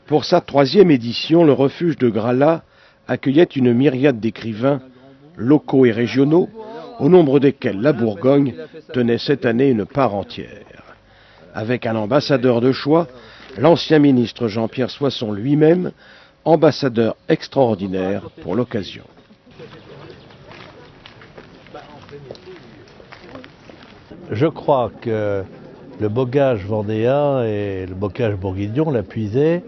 Pour sa 3e édition, le refuge de Grala accueillait une myriade d'écrivains, locaux et régionaux, au nombre desquels la Bourgogne tenait cette année une part entière. Avec un ambassadeur de choix, l'ancien ministre Jean-Pierre Soisson lui-même, ambassadeur extraordinaire pour l'occasion. Je crois que le bocage vendéen et le bocage bourguignon, la Puisée,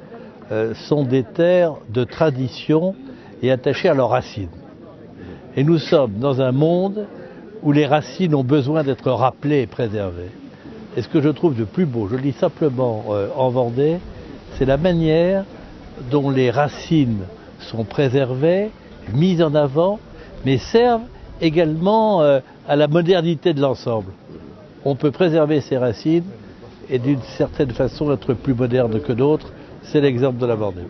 sont des terres de tradition et attachées à leurs racines. Et nous sommes dans un monde où les racines ont besoin d'être rappelées et préservées. Et ce que je trouve de plus beau, je le dis simplement en Vendée, c'est la manière dont les racines sont préservées, mises en avant, mais servent également à la modernité de l'ensemble. On peut préserver ses racines et d'une certaine façon être plus moderne que d'autres. C'est l'exemple de la Vendée.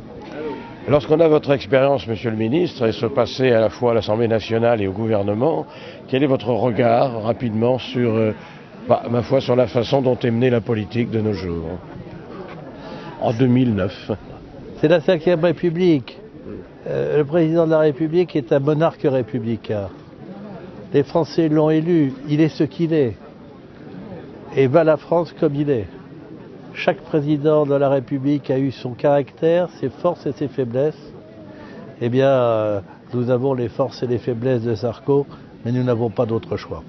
Lorsqu'on a votre expérience, Monsieur le Ministre, et se passer à la fois à l'Assemblée nationale et au gouvernement, quel est votre regard rapidement sur, ma foi, sur la façon dont est menée la politique de nos jours, en 2009? C'est la 5e République. Le président de la République est un monarque républicain. Les Français l'ont élu, il est ce qu'il est. Et va la France comme il est. Chaque président de la République a eu son caractère, ses forces et ses faiblesses. Eh bien, nous avons les forces et les faiblesses de Sarko, mais nous n'avons pas d'autre choix.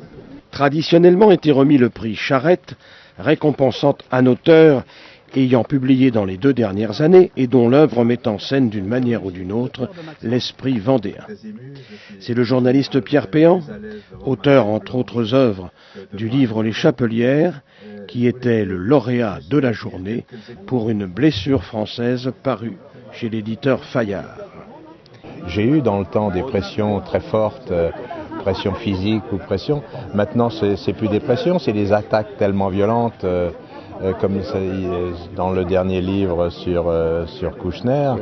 Traditionnellement était remis le prix Charette, récompensant un auteur ayant publié dans les 2 dernières années et dont l'œuvre met en scène d'une manière ou d'une autre l'esprit vendéen. C'est le journaliste Pierre Péan, auteur entre autres œuvres du livre Les Chapelières, qui était le lauréat de la journée pour Une blessure française paru chez l'éditeur Fayard. J'ai eu dans le temps des pressions très fortes, pression physique ou pression. Maintenant, c'est plus des pressions, c'est des attaques tellement violentes. Comme dans le dernier livre sur Kouchner,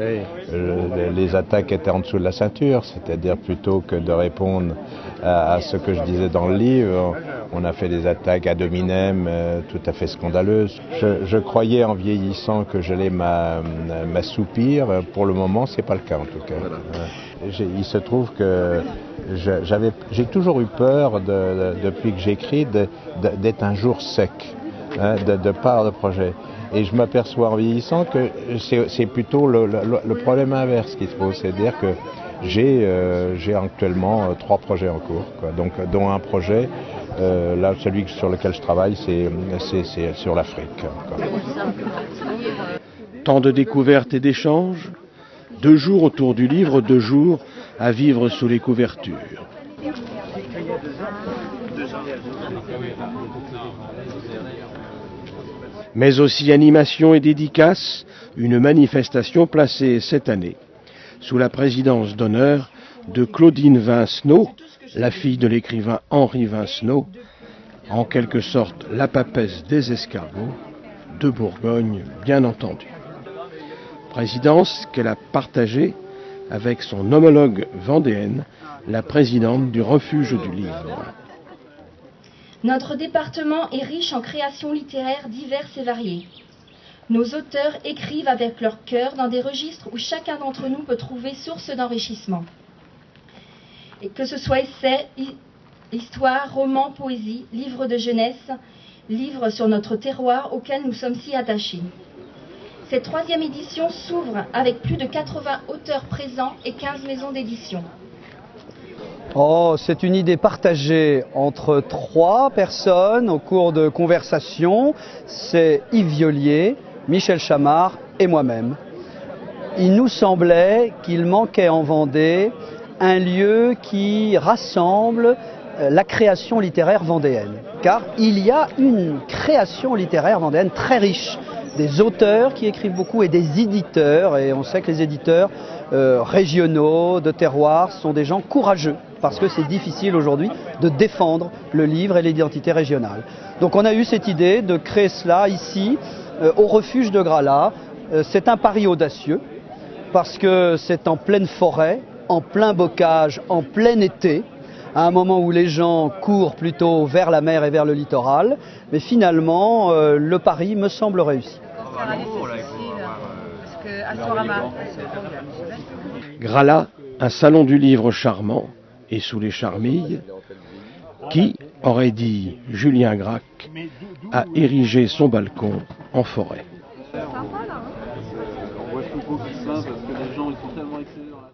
les attaques étaient en dessous de la ceinture, c'est-à-dire plutôt que de répondre à ce que je disais dans le livre, on a fait des attaques ad hominem tout à fait scandaleuses. Je croyais en vieillissant que j'allais m'assoupir, pour le moment c'est pas le cas en tout cas. Il se trouve que j'ai toujours eu peur, depuis que j'écris, d'être un jour sec. De part de projet. Et je m'aperçois en vieillissant que c'est plutôt le problème inverse qui se pose, c'est-à-dire que j'ai actuellement 3 projets en cours, quoi. Donc, dont un projet, là celui sur lequel je travaille, c'est sur l'Afrique. Tant de découvertes et d'échanges, 2 jours autour du livre, 2 jours à vivre sous les couvertures. Mais aussi animation et dédicace, une manifestation placée cette année sous la présidence d'honneur de Claudine Vincenot, la fille de l'écrivain Henri Vincenot, en quelque sorte la papesse des escargots, de Bourgogne bien entendu. Présidence qu'elle a partagée avec son homologue vendéenne, la présidente du refuge du livre. Notre département est riche en créations littéraires diverses et variées. Nos auteurs écrivent avec leur cœur dans des registres où chacun d'entre nous peut trouver source d'enrichissement. Et que ce soit essais, histoire, romans, poésie, livres de jeunesse, livres sur notre terroir auquel nous sommes si attachés. Cette 3e édition s'ouvre avec plus de 80 auteurs présents et 15 maisons d'édition. Oh, c'est une idée partagée entre 3 personnes au cours de conversations. C'est Yves Violier, Michel Chamard et moi-même. Il nous semblait qu'il manquait en Vendée un lieu qui rassemble la création littéraire vendéenne. Car il y a une création littéraire vendéenne très riche. Des auteurs qui écrivent beaucoup et des éditeurs. Et on sait que les éditeurs régionaux, de terroir, sont des gens courageux. Parce que c'est difficile aujourd'hui de défendre le livre et l'identité régionale. Donc on a eu cette idée de créer cela ici, au refuge de Grala. C'est un pari audacieux, parce que c'est en pleine forêt, en plein bocage, en plein été, à un moment où les gens courent plutôt vers la mer et vers le littoral. Mais finalement, le pari me semble réussi. Parce qu'à Gralat, un salon du livre charmant, et sous les charmilles, qui, aurait dit Julien Gracq, a érigé son balcon en forêt. On voit tout beau qui se parce que les gens ils sont tellement excellents.